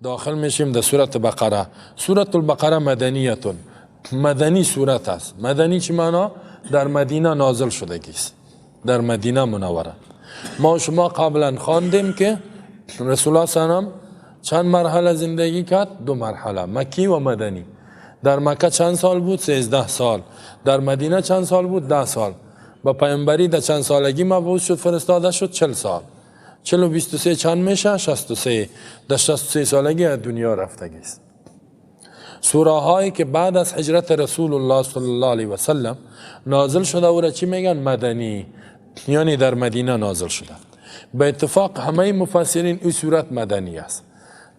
داخل میشیم در سورت بقره. سورت البقره مدنیتون، مدنی سورت است. مدنی چی معنا؟ در مدینه نازل شدگی است، در مدینه منوره. ما شما قبلا خواندیم که رسول الله صلی الله علیه و چند مرحله زندگی کرد؟ 2 مرحله، مکی و مدنی. در مکه چند سال بود؟ 13 سال. در مدینه چند سال بود؟ 10 سال. با پیامبری در چند سالگی مبعوث شد، فرستاده شد؟ 40 سال. 40 و 23 چند میشه؟ 63. در 63 سالگی از دنیا رفتگی است. سوره هایی که بعد از هجرت رسول الله صلی الله علیه و سلم نازل شده او را چی میگن؟ مدنی، یعنی در مدینه نازل شده. به اتفاق همه مفسرین این سورت مدنی است،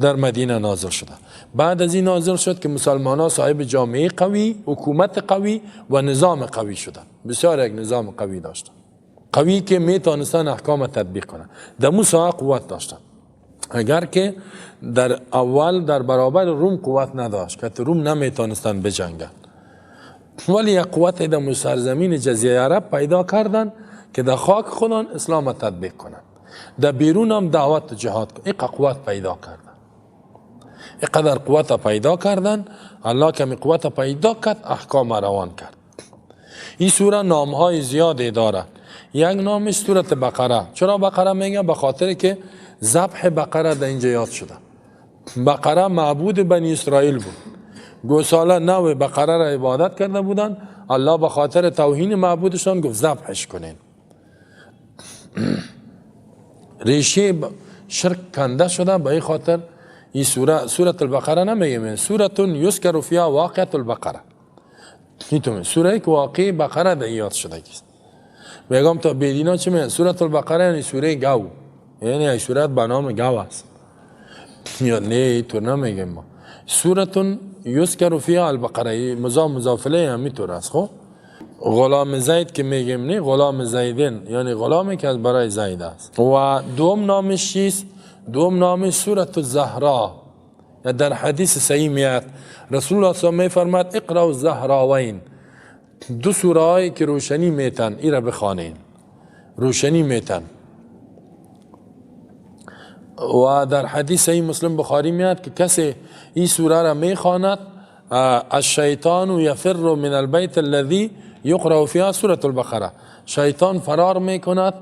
در مدینه نازل شده. بعد از این نازل شد که مسلمان ها صاحب جامعه قوی، حکومت قوی و نظام قوی شدن. بسیار یک نظام قوی داشتن، قوی که میتونستن احکام تطبیق کنن. در موسا قوت داشتن، اگر که در اول در برابر روم قوت نداشت که روم نمیتونستن بجنگن، ولی یک قوت در سرزمین جزیره عرب پیدا کردن که در خاک خودان اسلام تطبیق کنن، در بیرون هم دعوت جهاد کنن. این قوت پیدا کردن، اینقدر قوت پیدا کردن. الله که می قوت پیدا کرد احکام روان کرد. این سوره نامهای زیادی داره. یک نامش سورت بقره. چرا بقره میگه؟ به خاطر که ذبح بقره در اینجا یاد شده. بقره معبود بنی اسرائیل بود، گوساله نوع بقره را عبادت کرده بودن. الله به خاطر توهین معبودشان گفت ذبحش کنین. ریشه شرک کنده شده. به این خاطر این سورت البقره نمیگه، سورت یذکر فیها واقعه البقره. این سوره که واقعی بقره در یاد شده است. میگم تا بیدینا چی میگن؟ سورت البقره یعنی سوره گاو، یعنی این سورت به نام گاو است. یا نه اینطور نمیگیم ما. سورت یذکر فیها البقره مضاف الیه همینطور است. خب غلام زید که میگیم نه، غلام زیدین یعنی غلامی که از برای زید است. و دوم نامش چیست؟ دوم نامش سورت الزهرا. در حدیث صحیح میاد رسول الله صلی الله علیه و آله میفرماد اقرأ الزهراوین، 2 سوره هایی که روشنی میتن این را بخوانین، روشنی میتن. و در حدیث صحیح مسلم بخاری میاد که کسی این سوره را میخواند الشیطان یفر من البیت الذی یقرأ فیها سوره البقره، شیطان فرار میکند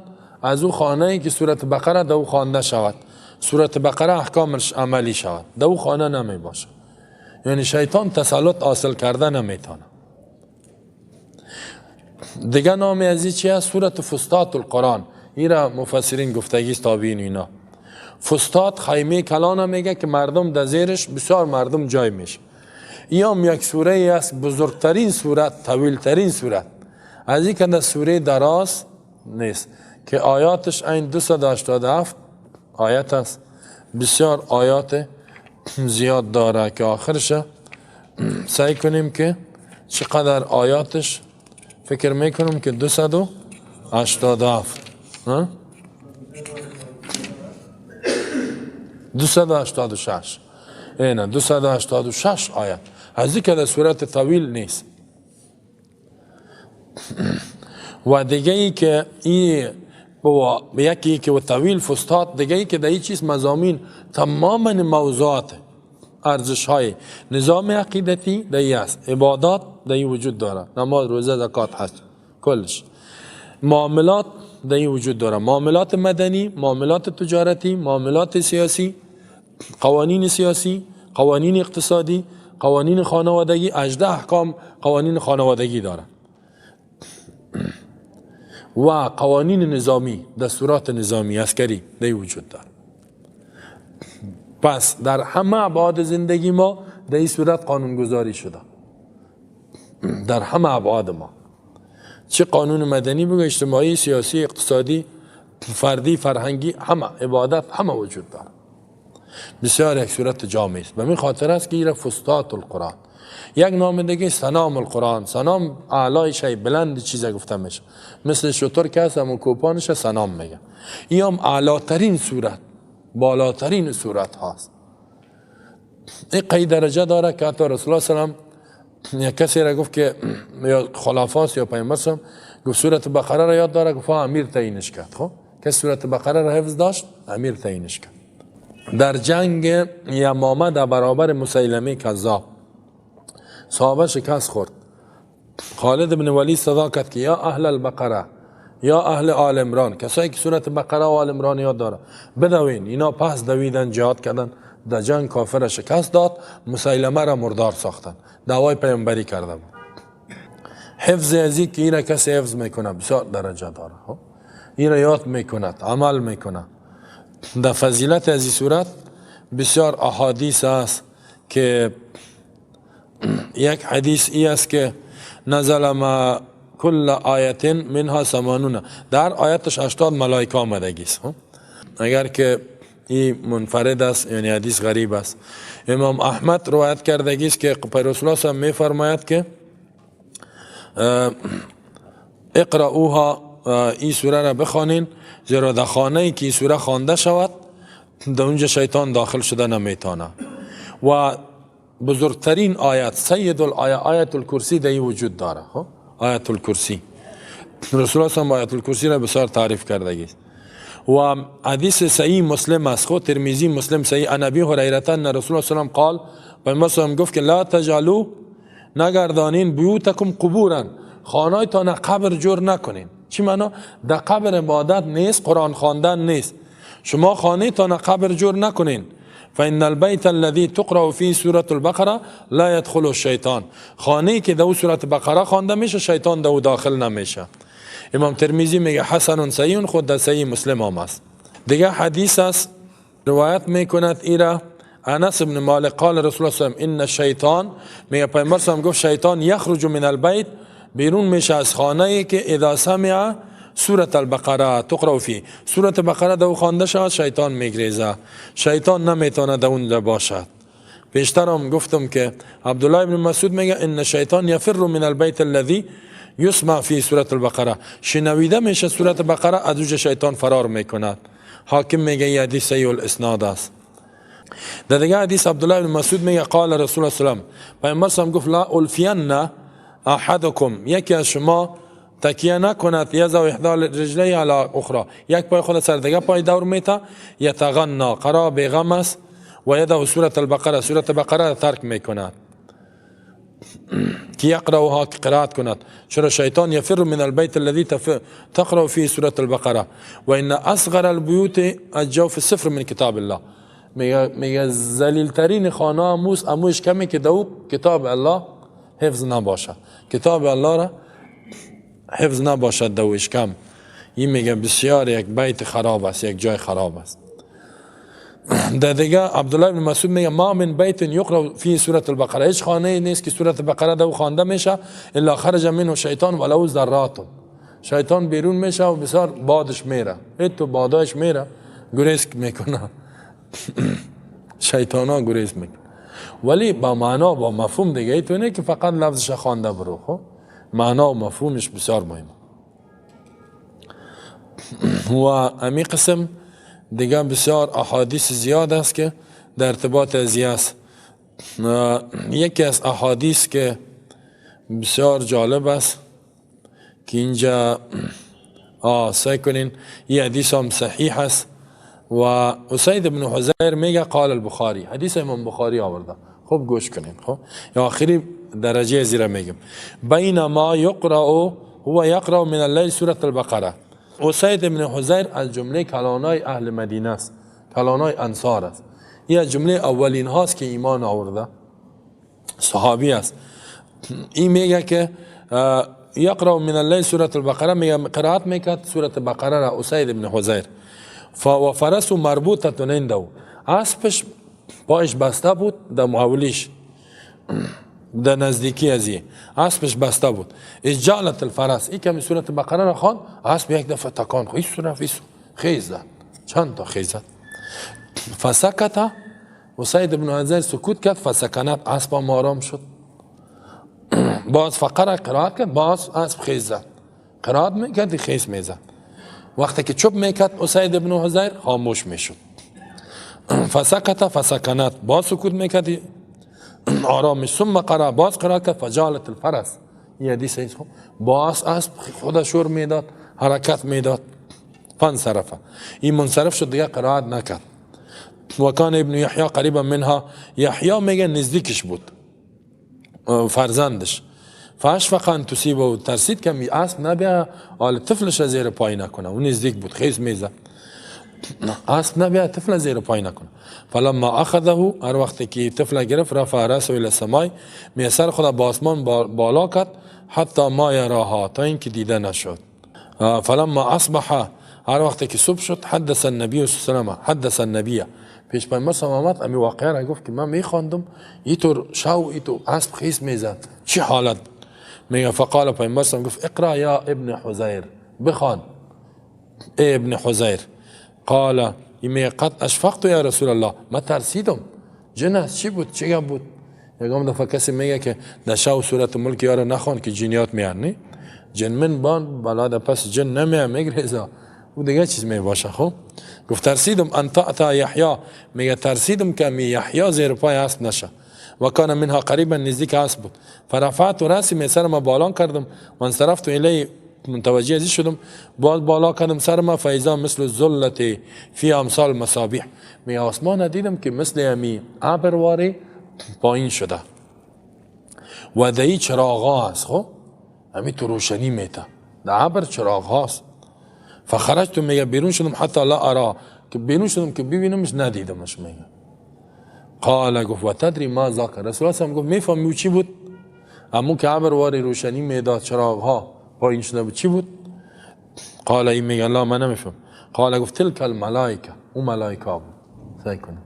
از او خانه‌ای که سوره بقره در او خوانده شود، سوره بقره احکامش عملی شود، در او خانه نمی باشه. یعنی شیطان تسلط حاصل کرده نمیتونه. دیگه نام از این چی است؟ سورت فستات القرآن. این را مفسرین گفتگی تابعین اینا. فستات خیمه کلان میگه که مردم در زیرش بسیار مردم جای میشه. این هم یک سوره است، بزرگترین سورت، طویلترین سورت. از این که در سوره دراز نیست که آیاتش این 287 آیت است. بسیار آیات زیاد داره که آخرش سعی کنیم که چقدر آیاتش فکر میکنم که 287 286 اینه 286 آیت. از این که در صورت طویل نیست. و دیگه ای که یکی که طویل فستات، دیگه ای که در این چیز مضامین تماما موضوعات ارزش های نظام عقیدتی در این است، عبادات در این وجود داره، نماز روزه زکات حج کلش، معاملات در این وجود داره، معاملات مدنی، معاملات تجارتی، معاملات سیاسی، قوانین سیاسی، قوانین اقتصادی، قوانین خانوادگی. 18 احکام قوانین خانوادگی داره و قوانین نظامی، دستورات نظامی عسکری در وجود داره. پس در همه ابعاد زندگی ما در این صورت قانونگذاری شده، در همه ابعاد ما، چه قانون مدنی بگو، اجتماعی، سیاسی، اقتصادی، فردی، فرهنگی، همه عبادت همه وجود داره. بسیار یک صورت جامع است. به این خاطر است که این فستات القرآن. یک نام دیگه سنام القرآن. سنام اعلای شی بلند چیزا گفته میشه، مثل شتر که هست همون کوپانش سنام میگه. این هم اعلاترین صورت، بالاترین صورت هاست. این قید درجه داره که حتی رسول الله صلی الله علیه و آله یک کسی را گفت که یا خلافاست یا پیامبر صلی الله علیه و آله گفت سورت بقره را یاد داره، گفت امیر تعیینش کرد. خب که سورت بقره را حفظ داشت، امیر تعیینش کرد. در جنگ یمامه در برابر مسیلمه کذاب صحابه شکست خورد. خالد بن ولید صدا کرد که یا اهل البقره، یا اهل آل عمران، کسایی که سورت بقره و آل عمران یاد داره بدوین. اینا پس دویدن، جهاد کردن، در جنگ کافر شکست داد، مسیلمه را مردار ساختن، دعوای پیامبری کرده بود. حفظ ازی که اینا کسی حفظ میکنه بسیار درجه داره، اینا یاد میکند، عمل میکنه. در فضیلت ازی صورت بسیار احادیث است که یک حدیث ای است که نزل ما کل آیت منها 80، در آیتش 80 ملائکه آمدگی است. اگر که این منفرد است یعنی حدیث غریب است. امام احمد روایت کردگی است که رسول الله صلی می فرماید که اقرأوها، این سوره را بخوانین، زیرا در خانه ای که این سوره خوانده شود در اونجا شیطان داخل شده نمیتونه. و بزرگترین آیت سید آیت الکرسی در این وجود داره. آیت الکرسی رسول الله صلی آیت الکرسی را بسیار تعریف کردگی است. و حدیث صحیح مسلم است، خود ترمذی مسلم صحیح، عن ابی هریره ان رسول الله صلی الله علیه و قال، پیامبر صلی گفت که لا تجعلوا، نگردانین بیوتکم قبورا، خانه‌تان قبر جور نکنین. چی معنا؟ در قبر عبادت نیست، قرآن خواندن نیست. شما خانه‌تان قبر جور نکنین. فإن البيت الذي تقرأ فيه سورة البقره لا يدخل الشیطان، خانه‌ای که در سورت بقره خوانده میشه شیطان در داخل نمیشه. امام ترمذی میگه حسن صحیح، خود در صحیح مسلم هم است. دیگه حدیث است روایت میکند ایرا انس بن مالک قال رسول الله صلی الله علیه و آله ان الشیطان، میگه پیامبر صلی الله علیه و آله گفت شیطان یخرج من البیت، بیرون میشه از خانه ای که اذا سمع سورة البقره تقرأ فی، سورت بقره دو خوانده شود شیطان میگریزه، شیطان نمیتونه در اون باشد. پیشتر هم گفتم که عبدالله بن مسعود میگه ان الشیطان یفر من البیت الذی یسمع فی سورة البقره، شنویده میشه سورت بقره از اونجا شیطان فرار میکند. حاکم میگه این حدیث صحیح الاسناد است. در دیگه حدیث عبدالله بن مسعود میگه قال رسول الله صلی الله علیه و آله، پیامبر صلی الله علیه و آله گفت لا الفین احدکم، یکی از شما تکیه نکند یضع احدی رجلیه علی اخرى، یک پای خود سر دیگه پای دور میته، یتغنا قرا بیغم است، و یده سورة البقره، سورت بقره ترک میکند که یقرأها، که قرائت کند. چرا شیطان یفر من البیت الذی تقرأ فی سورة البقره و ان اصغر البیوت الجوف صفر من کتاب الله، میگه ذلیل ترین خانه اموش کمی که دو کتاب الله حفظ نباشه، کتاب الله را حفظ نباشد دوش کم. این میگه بسیار یک بیت خراب است، یک جای خراب است. در دیگه عبدالله بن مسعود میگه ما من بیت یقرأ فی سورة البقره، هیچ خانه نیست که سورت بقره دو خوانده میشه الا خرج منه شیطان ولو ذرات، شیطان بیرون میشه و بسیار بادش میره، تو بادش میره گریز میکنه شیطان ها گریز میکنه، ولی با معنا با مفهوم دیگه تو نه که فقط لفظش خوانده برو. خب معنا و مفهومش بسیار مهمه. و امی قسم دیگه بسیار احادیث زیاد است که در ارتباط ازی است. یکی از احادیث که بسیار جالب است که اینجا سعی کنین، یه حدیث هم صحیح است و اسید بن حضیر میگه قال البخاری، حدیث امام بخاری آورده. خب گوش کنین. خب یا آخری درجه زیرا میگم بینما یقرأ هو یقرأ من اللیل سورة البقره، اسید بن حضیر از جمله کلانای اهل مدینه است، کلانای انصار است. این جمله اولین هاست که ایمان آورده، صحابی است. این میگه که یقرأ من اللیل سورة البقره، میگه قرائت میکرد سورت بقره را اسید بن حضیر. و فرس مربوطه عنده، اسبش پایش بسته بود در محولیش، در نزدیکی ازی اسبش بسته بود. اجالت الفرس، این که سورت بقره را خوان، اسب یک دفعه تکان خود خیز زد، چند تا خیز زد. فسکت، اسید بن حضیر سکوت کرد، فسکنت، اسب آرام شد. باز فقره قرائت کرد، باز اسب خیز زد، قرائت میکرد خیز میزد. وقتی که چوب میکرد اسید بن حضیر خاموش میشد. فسکت فسکنت، باز سکوت میکرد آرامش. ثم قرأ، باز قرائت کرد فجالت الفرس، این حدیث است. باز اسب خود شور میداد، حرکت میداد. فانصرف، این منصرف شد دیگه قرائت نکرد. و کان ابن یحیی قریبا منها، یحیی میگه نزدیکش بود فرزندش. فاشفق ان تصیبه، ترسید که اسب نبیا حال طفلش زیر پای نکنه، اون نزدیک بود خیز میزه، اسب نبیا طفل زیر پای نکنه. فلما اخذه، هر وقتی که طفل گرفت، رفع راسه الى السماء، می سر خود با آسمان بالا کرد، حتی ما یراها، تا اینکه دیده نشد. فلما اصبح، هر وقتی که صبح شد، حدث النبی صلی الله علیه و سلم، حدث النبی، پیش پیامبر صلی الله علیه و سلم امی واقعه را گفت که من میخواندم اینطور شو اینطور اسب خیس میزد، چی حالت؟ میگه فقال پیامبر صلی الله علیه و سلم گفت اقرا یا ابن حذیر، بخوان ای ابن حذیر. قال میگه قد اشفقت یا رسول الله، ما ترسیدم، جن است. چی بود؟ چی بود؟ یکم دفعه کسی میگه که در شو سورت ملک یارو نخوان که جنیات میان، نه جن من بان بلاد پس جن نمیه میگریزا و دیگه چیز می باشه. خب گفت ترسیدم ان تعطى یحیی، میگه ترسیدم که می یحیی زیر پای اسب نشه. و کان منها قریبا، نزدیک اسب بود. فرفعت راسی، می سرم بالا کردم، و انصرفت الی، متوجه ازی شدم، بالا کردم سرم، فاذا مثل الظلة فی امثال المصابیح، می آسمان دیدم که مثل امی ابرواری پایین شده و دایی چراغ هست. خب امی تو روشنی میته، در ابر چراغ هست. فخرجت، میگه بیرون شدم، حتی لا ارا، که بیرون شدم که ببینمش، ندیدمش. میگه قال گفت و تدری ما ذاک، رسول الله گفت میفهمی چی بود؟ امون که ابر واری روشنی میداد، چراغ ها پایین شده بود، چی بود؟ قال این میگه الله من نمیفهم. قال گفت تلک الملائکه، اون ملائکه بود. سعی کنه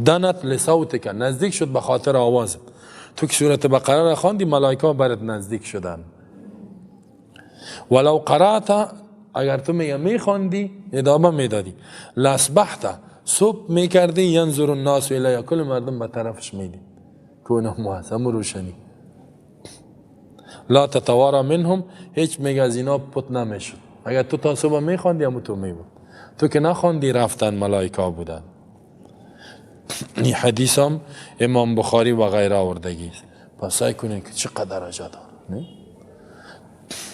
دنت لصوتک، نزدیک شد به خاطر آواز. تو که سورت بقره را خواندی، ملائکه برات نزدیک شدن. ولو قرأت، اگر تو میخواندی ادامه میدادی، لاسبحت، صبح میکردی، ینظر الناس الیه، کل مردم به طرفش میدی، کونه محسم روشنی. لا تتوارا منهم، هیچ میگه از اینا پت نمیشد. اگر تو تا صبح میخواندی همون تو میبود، تو که نخواندی رفتن ملائکه بودن. این حدیث هم امام بخاری و غیره آوردگی است. پس سعی کنین که چقدر درجه داره.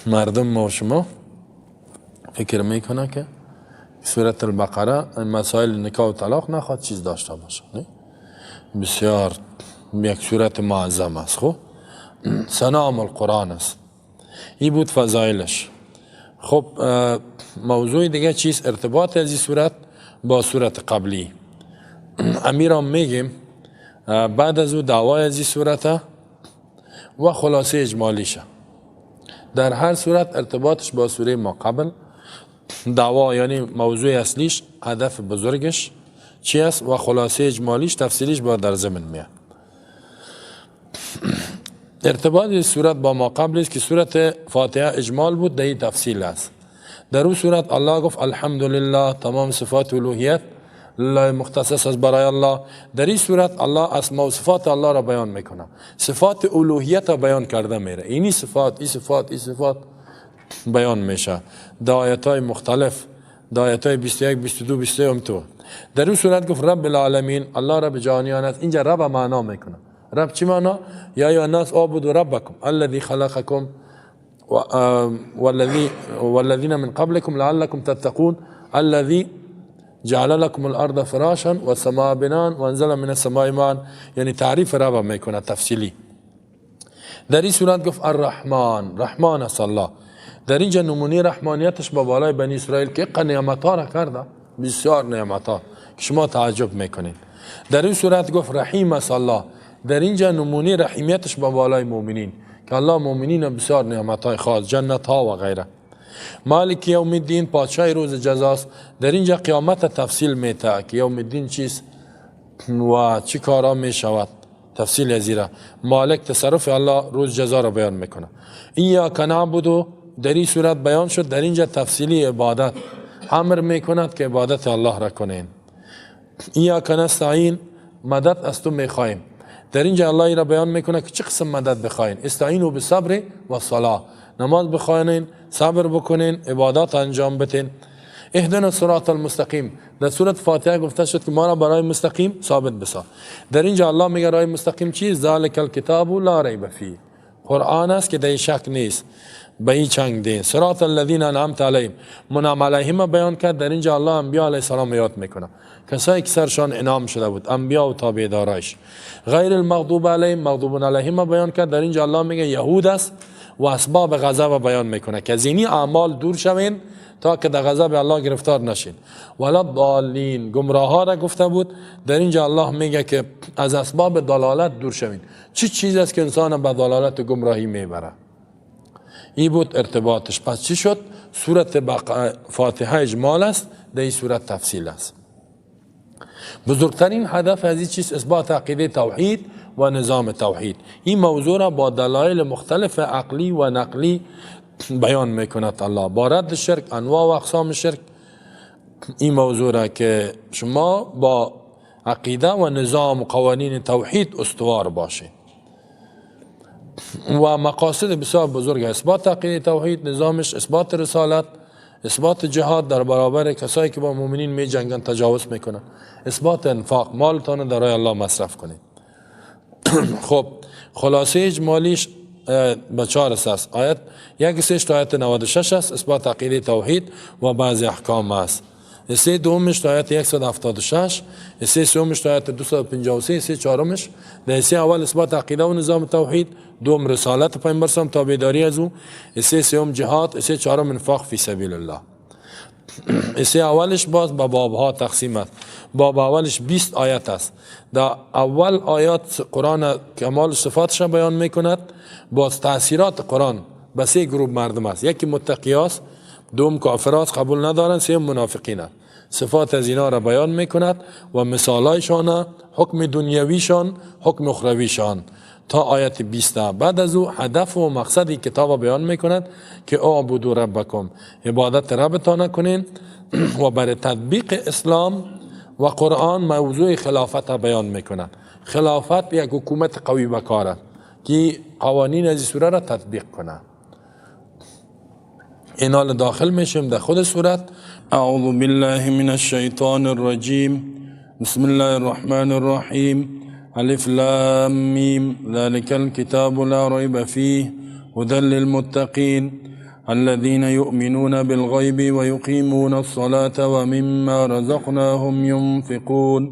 مردم ما شما فکر میکنه که سورت البقره مسائل نکاح و طلاق نخواد چیز داشته باشه. بسیار یک سورت معظم است. خب سنام القرآن است. این بود فضایلش. خب موضوع دیگه چیز ارتباط از این سورت با سورت قبلی. امیرام میگیم بعد از او دعوای از این سورت و خلاصه اجمالیشه. در هر صورت ارتباطش با سوره ما قبل، دعوا یعنی موضوع اصلیش، هدف بزرگش چی است و خلاصه اجمالیش تفصیلیش با در ضمن میاد. ارتباط صورت با ما قبل است که سورت فاتحه اجمال بود، در این تفصیل است. در اون سورت الله گفت الحمدلله، تمام صفات الوهیت لله مختصص از برای الله. در این صورت الله اسماء و صفات الله را بیان میکنه، صفات الوهیت را بیان کرده میره. اینی صفات، این صفات، این صفات بیان میشه در آیات‌های مختلف، در آیات‌های 21 22 23 تو. در اون صورت گفت رب العالمین، الله رب جهانیان است. اینجا رب معنا میکنه. رب چی معنا؟ یا ایها الناس اعبدوا ربکم الذی خلقکم والذین من قبلكم لعلكم تتقون الذی جعل لكم الارض فراشا والسماء بناء وانزل من السماء ماء، یعنی تعریف رب میکنه تفصیلی. در این صورت گفت الرحمن، رحمان است الله. در اینجا نمونه رحمانیتش با بالای بنی اسرائیل که نعمت‌ها را کرده، بسیار نعمت‌ها که شما تعجب میکنید. در این صورت گفت رحیم است الله. در اینجا نمونه رحیمیتش با بالای مؤمنین که الله مؤمنین بسیار نعمت‌های خاص، جنت‌ها و غیره. مالک یوم الدین، پادشاه روز جزاست. در اینجا قیامت تفصیل میته که یوم الدین چیست و چی کارا میشود، تفصیل ازیره. مالک تصرف الله روز جزا را بیان میکنه. ایاک نعبد در این صورت بیان شد. در اینجا تفصیلی عبادت امر میکند که عبادت الله را کنین. ایاک نستعین، مدد از تو میخوایم. در اینجا الله را بیان میکنه که چه قسم مدد بخواین. استعینوا بالصبر والصلاه، نماز بخواین، صبر بکنین، عبادات انجام بدین. اهدنا الصراط المستقیم، در سورت فاتحه گفته شد که ما را برای مستقیم ثابت بساز. در اینجا الله میگه راه مستقیم چیست؟ ذالک الکتاب لا ریب فیه، قرآن است که در شک نیست، به این چنگ دین. صراط الذین انعمت علیهم، منعم علیهم بیان کرد. در اینجا الله انبیاء علیه السلام یاد میکنه کسایی که سرشان انعام شده بود، انبیا و تابعدارایش. غیر المغضوب علیهم، مغضوب علیهم بیان کرد. در اینجا الله میگه یهود است و اسباب غضب بیان میکنه که از اینی اعمال دور شوین تا که در غضب الله گرفتار نشین. ولا ضالین، گمراه ها را گفته بود. در اینجا الله میگه که از اسباب ضلالت دور شوین. چه چیز است که انسان به ضلالت و گمراهی میبره؟ این بود ارتباطش. پس چی شد؟ سورت فاتحه اجمال است، در این سورت تفصیل است. بزرگترین هدف از این چیز اثبات عقیده توحید و نظام توحید. این موضوع را با دلایل مختلف عقلی و نقلی بیان میکند الله. با رد شرک، انواع و اقسام شرک، این موضوع را که شما با عقیده و نظام و قوانین توحید استوار باشید. و مقاصد بسیار بزرگ، اثبات عقیده توحید، نظامش، اثبات رسالت، اثبات جهاد در برابر کسایی که با مؤمنین می جنگن، تجاوز میکنن، اثبات انفاق، مالتان در راه الله مصرف کنید. خب خلاصه اجمالیش به 4 است. آیت 1 تا آیت 96 است، اثبات عقیده توحید و بعضی احکام است. سه دومش تا آیت 176، سه سومش تا آیت 253، سه چهارمش در سه اول اثبات عقیده و نظام توحید، دوم رسالت پیامبر سم تابعداری از او، سه سوم جهاد، سه چهارم انفاق فی سبیل الله. سه اولش باز به بابها تقسیم است. باب اولش 20 آیت است. در اول آیات قرآن کمال صفاتش بیان میکند. باز تاثیرات قرآن به سه گروه مردم است. یکی متقیاست، دوم کافرات قبول ندارن، سوم منافقین است. صفات از اینا را بیان میکند و مثالایشان، حکم دنیویشان، حکم اخرویشان تا آیت 20. بعد از او هدف و مقصدی کتاب بیان میکند که اعبدوا ربکم، عبادت ربتان کنین و برای تطبیق اسلام و قرآن موضوع خلافت بیان میکند. خلافت یک حکومت قوی بکاره که قوانین از سوره را تطبیق کنه. اینال داخل میشیم در خود سورت. اعوذ بالله من الشیطان الرجیم، بسم الله الرحمن الرحیم. الف لام میم، ذلك الكتاب لا ريب فيه هدى للمتقين الذين يؤمنون بالغيب ويقيمون الصلاة ومما رزقناهم ينفقون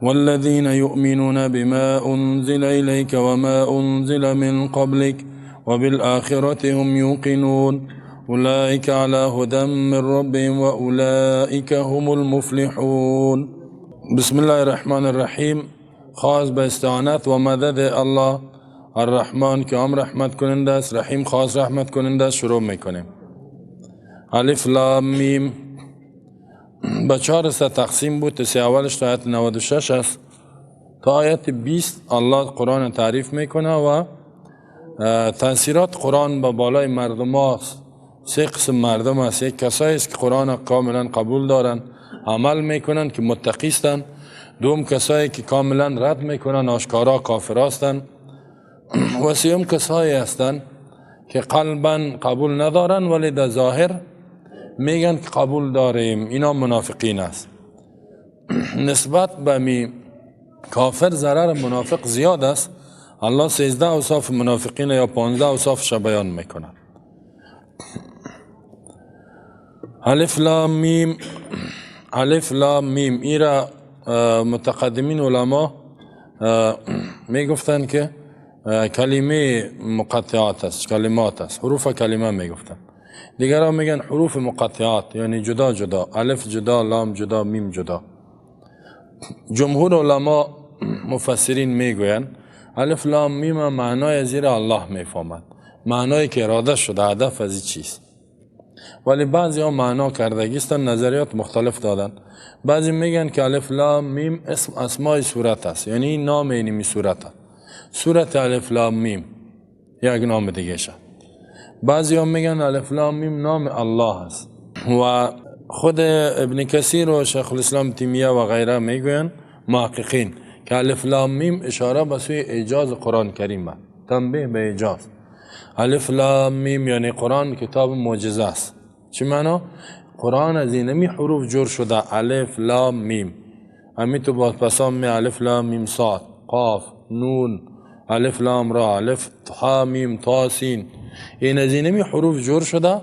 والذين يؤمنون بما أنزل إليك وما أنزل من قبلك وبالآخرة هم يوقنون أولئك على هدى من ربهم وأولئك هم المفلحون. بسم الله الرحمن الرحیم. خاص به استعانت و مدد الله الرحمن که هم رحمت کننده است، رحیم خاص رحمت کننده است. شروع میکنیم. الف لام میم به 4 تقسیم بود. سه اولش تا آیت 96 است تا آیت 20 الله قرآن تعریف میکنه و تاثیرات قرآن به بالای مردم است. سه قسم مردم است. یک کسایی است که قرآن کاملا قبول دارن، عمل میکنن که متقی هستند. دوم کسایی که کاملا رد میکنن، آشکارا کافر هستند. و سوم کسایی هستند که قلبا قبول ندارن ولی در ظاهر میگن که قبول داریم. اینا منافقین است. نسبت به می کافر ضرر منافق زیاد است. الله 13 اوصاف منافقین یا 15 اوصافش بیان میکنه. الف لام میم. الف لام میم ایرا متقدمین علما میگفتن که کلمه مقطعات است، کلمات است، حروف کلمه میگفتن. دیگران میگن حروف مقطعات، یعنی جدا جدا، الف جدا، لام جدا، میم جدا. جمهور علما مفسرین میگوین الف لام میم معنای زیرا الله میفهمد، معنایی که اراده شده، هدف از این چیز. ولی بعضی ها معنا کردگیستن، نظریات مختلف دادن. بعضی میگن که الف لام میم اسم اسمای سورت است، یعنی نام اینمی سورت است. سورت الف لام میم یک نام دیگه شد. بعضی ها میگن الف لام میم نام الله است. و خود ابن کثیر و شیخ الاسلام تیمیه و غیره میگوین محققین که الف لام میم اشاره به سوی اعجاز قرآن کریم است، تنبیه به اعجاز. الف لام میم یعنی قرآن کتاب معجزه است. چی معنا؟ قرآن از اینمی حروف جور شده، الف لام میم. امی تو باز پسام می الف لام میم صاد، قاف، نون، الف لام را، الف ها میم تا سین. این از اینمی حروف جور شده،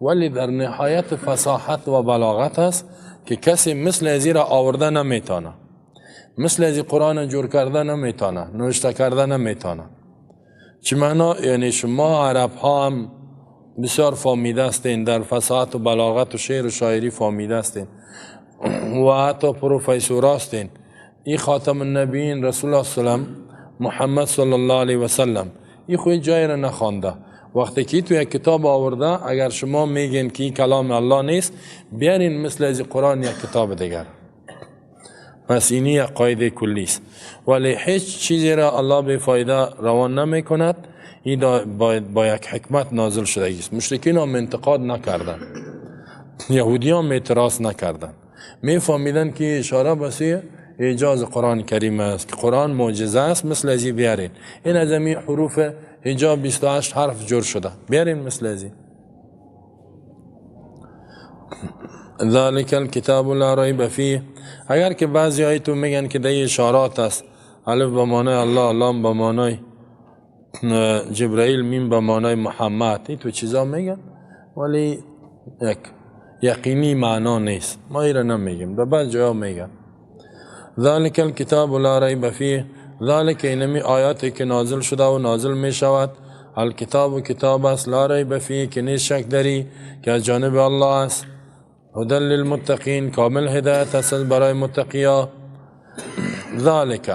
ولی در نهایت فصاحت و بلاغت است که کسی مثل ازی را آورده نمیتونه، مثل ازی قرآن جور کرده نمیتونه، نوشته کرده نمیتونه. چی معنا؟ یعنی شما عرب ها هم بسیار فهمیده استین، در فصاحت و بلاغت و شعر و شاعری فهمیده استین و حتی پروفیسور استین. این خاتم النبیین رسول الله صلی الله علیه و محمد صلی الله علیه و سلم این خوی جای را نخوانده. وقتی که تو یک کتاب آورده، اگر شما میگین که این کلام الله نیست، بیارین مثل از قرآن یک کتاب دیگر. پس اینی یک قاعده کلی است. ولی هیچ چیزی را الله به فایده روان نمی کند. این با یک حکمت نازل شده است. مشرکین هم انتقاد نکردن، یهودیان هم اعتراض نکردن، میفهمیدن که اشاره بسیه اعجاز قرآن کریم است که قرآن معجزه است، مثل ازی بیارین. این از این حروف هجا 28 حرف جور شده، بیارین مثل ازی. ذالک الکتاب لا ریب فیه. اگر که بعضی آیتون میگن که دی اشارات است، الف به معنای الله، لام به معنای جبرائیل، میم به معنای محمد، این تو چیزا میگن ولی یک یقینی معنا نیست، ما ایره نمیگیم، به بعض جاها میگن. ذالک الکتاب لا ریب فیه. ذالک اینمی آیاتی که نازل شده و نازل می شود. الکتاب و کتاب است، لا ریب فیه که نیست شک داری که از جانب الله است. هدی للمتقین، کامل هدایت است برای متقیا. ذالک،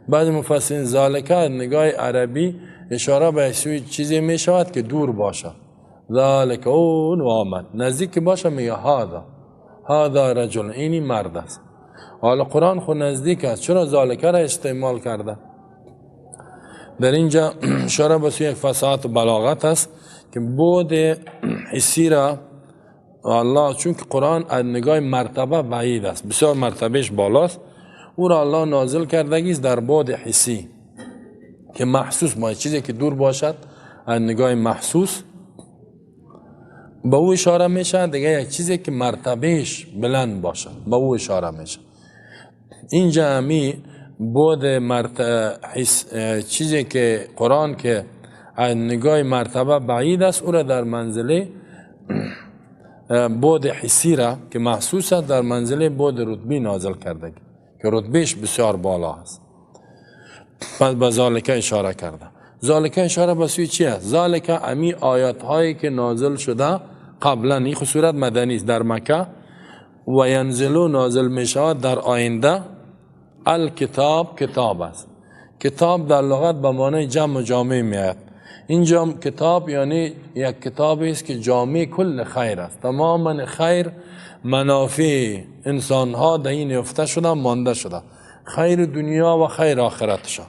بعض مفسرین ذالک نگاه عربی اشاره به سوی چیزی می شود که دور باشه. ذالک اون و آمد، نزدیک باشه میگه هذا رجل، اینی مرد است. حالا قرآن خود نزدیک است، چرا ذالک را استعمال کرده؟ در اینجا اشاره به سوی یک فصاحت و بلاغت است که بود حسی را الله، چون که قرآن از نگاه مرتبه بعید است، بسیار مرتبهش بالاست، او را الله نازل کردگی است در بود حسی که محسوس ما چیزی که دور باشد از نگاه محسوس به او اشاره میشه. دیگه یک چیزی که مرتبهش بلند باشد به او اشاره میشه. اینجا همی بود چیزی که قرآن که از نگاه مرتبه بعید است، او را در منزله بود حسی را که محسوس است در منزله بود رتبی نازل کرده که رتبهش بسیار بالا است. پس به ذالک اشاره کرده. ذالک اشاره به سوی چی است؟ ذالک امی آیات هایی که نازل شده قبلا، این صورت مدنی است در مکه، و ینزلو نازل می شود در آینده. الکتاب کتاب است. کتاب در لغت به معنای جمع و جامع می آید. اینجا کتاب یعنی یک کتابی است که جامع کل خیر است، تماما خیر منافع انسان ها در این افته شده مانده شده، خیر دنیا و خیر آخرتشان.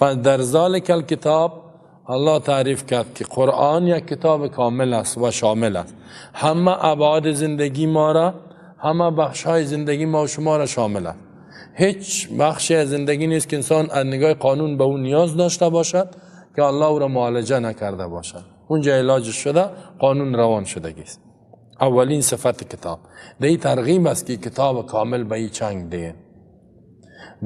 پس در ذالک الکتاب الله تعریف کرد که قرآن یک کتاب کامل است و شامل است، همه ابعاد زندگی ما را، همه بخش های زندگی ما و شما را شامل است. هیچ بخشی از زندگی نیست که انسان از نگاه قانون به اون نیاز داشته باشد که الله او را معالجه نکرده باشد. اونجا علاج شده، قانون روان شده است. اولین صفت کتاب دی ترغیب است که کتاب کامل به این چنگ ده.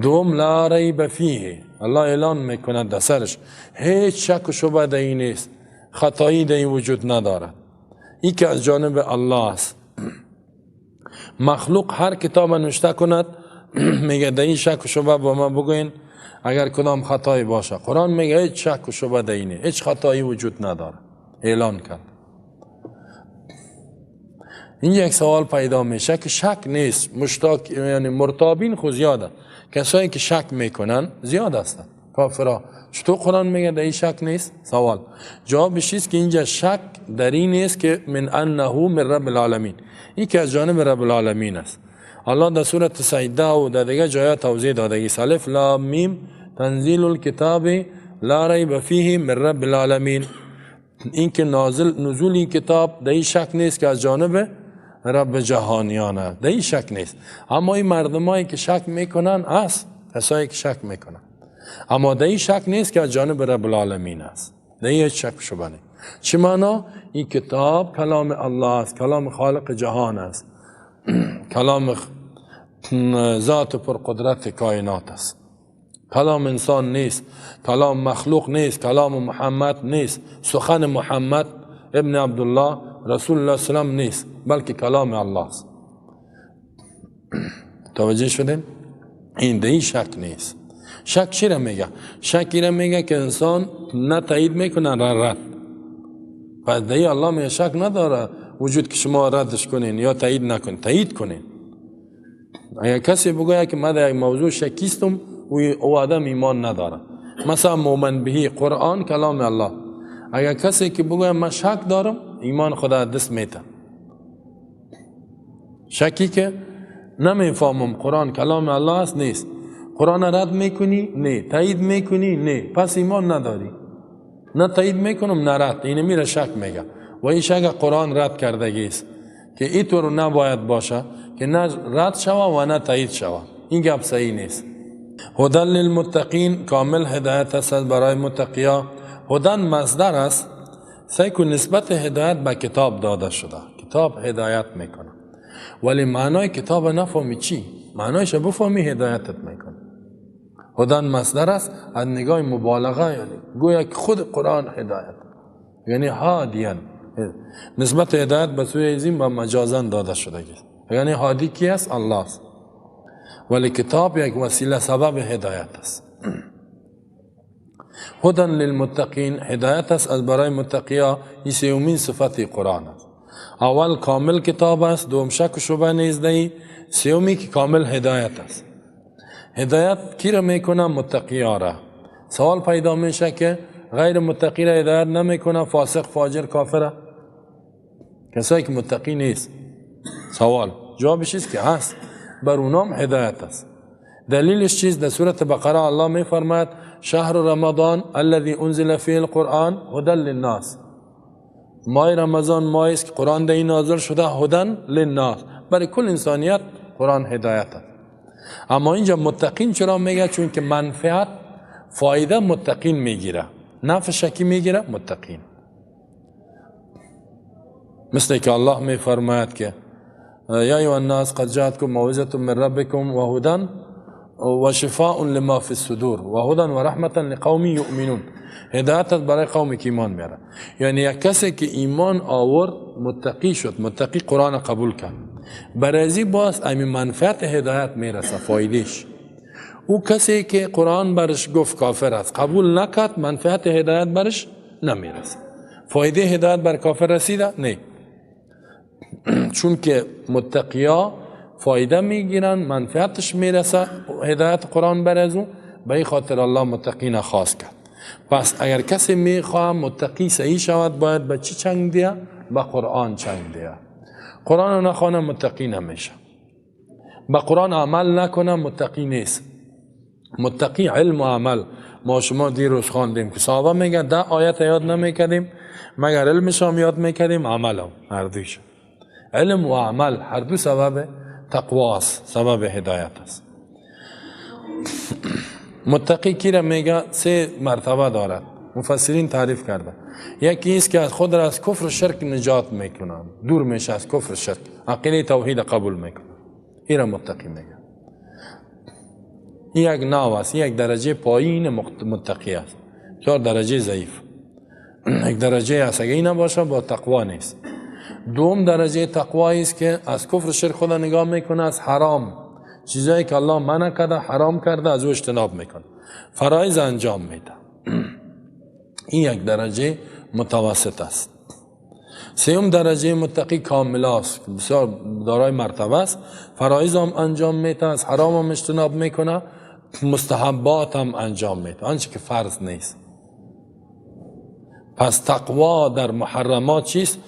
دوم لا ریب فیه، الله اعلان میکند در سرش هیچ شک و شبهه در این نیست، خطایی در این وجود ندارد، این که از جانب الله است. مخلوق هر کتاب نوشته کند میگه در این شک و شبهه با ما بگوین اگر کدام خطایی باشه. قرآن میگه هیچ شک و شبهه در اینه، هیچ خطایی وجود نداره، اعلان کرد. اینجا یک سوال پیدا میشه که شک نیست، مشتاق یعنی مرتابین خود زیاده، کسایی که شک میکنن زیاد هستند، کافرها. چطور قرآن میگه در این شک نیست؟ سوال جوابش است که اینجا شک در این نیست که من انه من رب العالمین، این که از جانب رب العالمین است. الله در سورة سجده و در دیگه جایا توضیح داده است. الف لام میم تنزیل الکتاب لا ریب فیه من رب العالمین، این که نزول این کتاب در این شک نیست که از جانب رب جهانیان است، در این شک نیست. اما این مردمایی که شک میکنن است، کسایی که شک میکنن، اما در این شک نیست که از جانب رب العالمین است، در این شک شبه نیست. چه معنا؟ این کتاب کلام الله است، کلام خالق جهان است، کلام ذات پرقدرت کائنات است، کلام انسان نیست، کلام مخلوق نیست، کلام محمد نیست، سخن محمد ابن عبدالله رسول الله صلی الله علیه و نیست، بلکه کلام الله است. توجه شدین؟ این دیگه شک نیست. شک چی را میگه؟ شک را میگه که انسان نه تایید میکنه نه رد. پس دیگه الله میگه شک نداره وجود که شما ردش کنین یا تایید نکنین، تایید کنین. اگر کسی بگه که من در یک موضوع شکیستم او آدم ایمان نداره. مثلا مومن بهی قرآن کلام الله. اگر کسی که بگه من شک دارم ایمان خدا دست میته. شکی که نمیفهمم قرآن کلام الله است نیست. قرآن رد میکنی؟ نه. تایید میکنی؟ نه. پس ایمان نداری. نه تایید میکنم نه رد. این میره شک میگه. و این شک قرآن رد کردگی است که اینطور نباید باشه که نه رد شوه و نه تایید شوه. این گپ صحیح نیست. هدن للمتقین کامل هدایت است برای متقیا. هدن مصدر است. سعی کن نسبت هدایت به کتاب داده شده. کتاب هدایت میکنه. ولی معنای کتاب نفهمی چی؟ معنایش بفهمی هدایتت میکنه. هدن مصدر است از نگاه مبالغه، یعنی گویا که خود قرآن هدایت، یعنی هادیان. نسبت هدایت به سوی عظیم و مجازن داده شده است. یعنی هادی کی است؟ الله است. ولی کتاب یک وسیله سبب هدایت است. هدن للمتقین هدایت است از برای متقیا. این سومین صفت قرآن است. اول کامل کتاب است، دوم شک و شبهه نیست دهی، سومی که کامل هدایت است. هدایت کی را میکنه؟ متقیا را. سوال پیدا میشه که غیر متقی را هدایت نمیکنه، فاسق فاجر کافره، کسایی که متقی نیست. سوال جوابش است که هست، بر اونام هدایت است. دلیلش چیز؟ در سورة بقره الله میفرماید شهر رمضان الذي انزل فيه القرآن هدى للناس. ماه رمضان ماهی است که قرآن در این نازل شده هدى للناس، برای کل انسانیت قرآن هدایت است. اما اینجا متقین چرا میگه؟ چون که منفعت فایده متقین میگیره، نفع شکی میگیره متقین. مثل که الله میفرماید که یا ایها الناس قد جاءتكم موعظة من ربكم وهدى وشفاء لما في الصدور وهدى ورحمة لقوم يؤمنون. هدایت برای قومی که ایمان میاره. یعنی یک کسی که ایمان آورد متقی شد، متقی قرآن قبول کرد، برازی باز امی منفعت هدایت میرسه، فایدهش. او کسی که قرآن برش گفت کافر است قبول نکرد، منفعت هدایت برش نمیرسه. فایده هدایت بر کافر رسیده؟ نه. چون که متقیا فایده میگیرن، منفعتش میرسه هدایت قرآن برازو، به این خاطر الله متقین خاص کرد. پس اگر کسی میخواه متقی صحیح شود باید به چی چنگ دیا؟ به قرآن چنگ دیا. قرآن نخوانه متقی نمیشه. به قرآن عمل نکنه متقی نیست. متقی علم و عمل. ما شما دیروز خواندیم که صحابه میگه 10 آیت یاد نمیکردیم مگر علمش هم یاد میکردیم عمل هم. هر دوش علم و عمل هر دو سبب تقوا است، سبب هدایت است. متقی کی را میگه؟ 3 مرتبه دارد. مفسرین تعریف کرده. یکی است که از خود را از کفر و شرک نجات میکنه، دور میشه از کفر و شرک، عقیده توحید قبول میکنه. این را متقی میگه. این یک نوع است، یک درجه پایین متقی است. 4 درجه ضعیف. یک درجه است اگه این نباشه با تقوا نیست. دوم درجه تقوایی است که از کفر و شرک خود نگاه میکنه، از حرام چیزایی که الله منع کرده حرام کرده از او اجتناب میکنه، فرایض انجام میده. این یک درجه متوسط است. سوم درجه متقی کامل است، بسیار دارای مرتبه است، فرایض هم انجام میده، از حرام هم اجتناب میکنه، مستحبات هم انجام میده، آنچه که فرض نیست. پس تقوا در محرمات چیست؟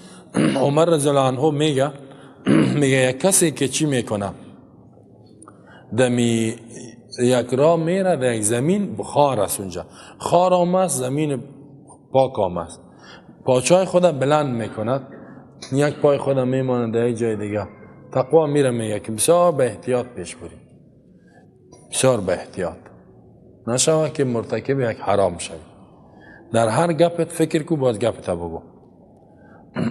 عمر رضی الله عنه میگه یک کسی که چی میکنه؟ دمی یک راه میره در یک زمین خار است، اونجا خار هم است، زمین پاک هم است، پاچای خود بلند میکند، یک پای خود میماند در یک جای دیگه. تقوا میره میگه که بسیار به احتیاط پیش بریم، بسیار به احتیاط نشوه که مرتکب یک حرام شوی. در هر گپت فکر کو، باز گپت بگو.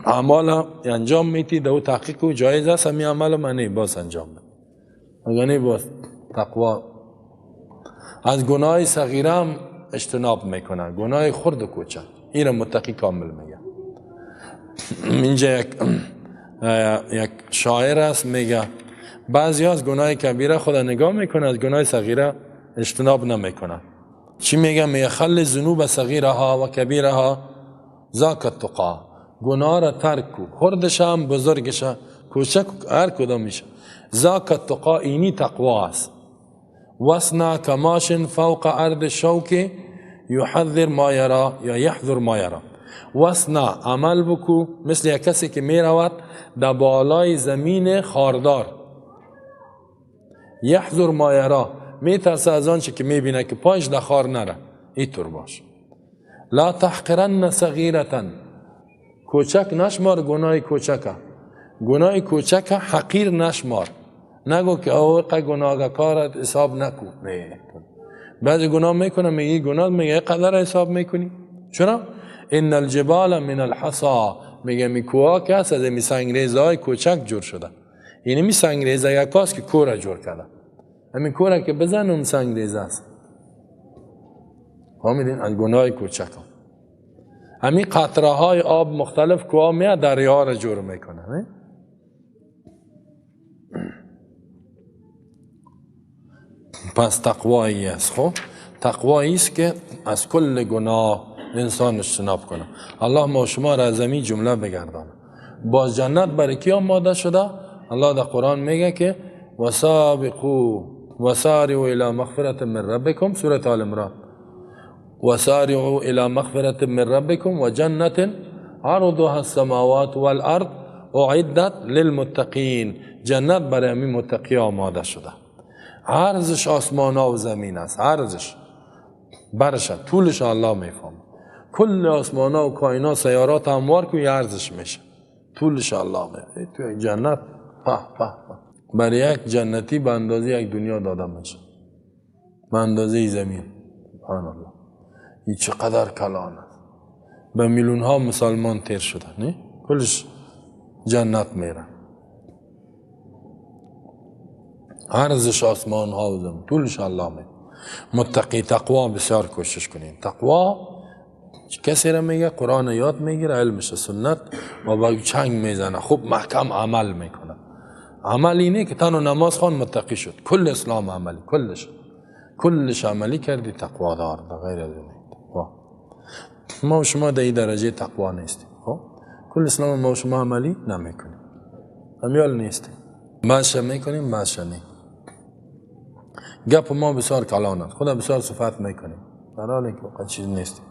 اعمال انجام میتی دو تحقیق کو جایز است، همی عمل منی باز انجام بده. مگنی باز تقوا از گناه صغیره هم اجتناب میکنه، گناه خرد و کوچک. این را متقی کامل میگه. اینجا یک شاعر است میگه بعضی از گناه کبیره خدا نگاه میکنه، از گناه صغیره اجتناب نمیکنه. چی میگه؟ میگه خل ذنوب صغیرها و کبیرها ذاک التقا. گناه را ترک کو، خردش هم بزرگش کوچک هر کدام میشه. ذاک التقا، اینی تقوا است. وصنع کماش فوق ارض شوک یحذر ما یرا یا یحذر ما یرا. وصنع، عمل بکو مثل یک کسی که میرود در بالای زمین خاردار. یحذر ما یرا، میترسه از آنچه که میبینه که پایش در خار نره. اینطور باش. لا تحقرن صغیرتا، کوچک نشمار گناه کوچکه. گناه کوچکه حقیر نشمار. نگو که اوه گناه کارت حساب نکن. نه، بعضی گناه میکنه میگی گناه، میگه قدر حساب میکنی؟ چرا؟ ان الجبال من الحصا، میگه می کوها که هست از می سنگریزهای کوچک جور شده. یعنی می سنگریزه یک کاست که کوره جور کرده. همین کوره که بزن اون سنگریزه است. فهمیدین؟ از گناه کوچک همین قطره های آب مختلف کوها میاد دریا را جور میکنه. نه؟ پس تقوایی است. خب تقوایی است که از کل گناه انسان اجتناب کنه. الله ما شما را از زمین جمله بگردانه. با جنت برای کی آماده شده؟ الله در قرآن میگه که وسابقوا وسارعوا الی مغفرة من ربکم، سوره آل عمران. وسارعوا الی مغفرة من ربکم و جنة عرضها السماوات والارض اعدت للمتقین. جنت برای همین متقی آماده شده. عرضش آسمان ها و زمین است. عرضش برشه طولش الله میفهمه. کل آسمان ها و کائنات سیارات هموار که عرضش میشه، طولش الله میفهمه. تو جنت برای یک جنتی به اندازه یک دنیا داده میشه، به اندازه زمین. سبحان الله. این چقدر کلان است. به میلیون ها مسلمان تیر شده، نه؟ کلش جنت میره. عرضش آسمان ها و زمین، طولش الله میفهمه. متقی تقوا بسیار کوشش کنین. تقوا کسی را میگه قرآن یاد میگیره، علمش سنت و با چنگ میزنه، خوب محکم عمل میکنه. عمل اینه که تنو نماز خوان متقی شد. کل اسلام عملی، کلش عملی کردی تقوا دار، غیر از اینه. ما و شما در این درجه تقوا نیستیم. کل اسلام ما و شما عملی نمیکنیم، امیال نیستیم. باشه میکنیم، باشه نیم. گپ ما بسیار کلان است، خدا بسیار صفت میکنیم، در حالی که وقت چیز نیستیم.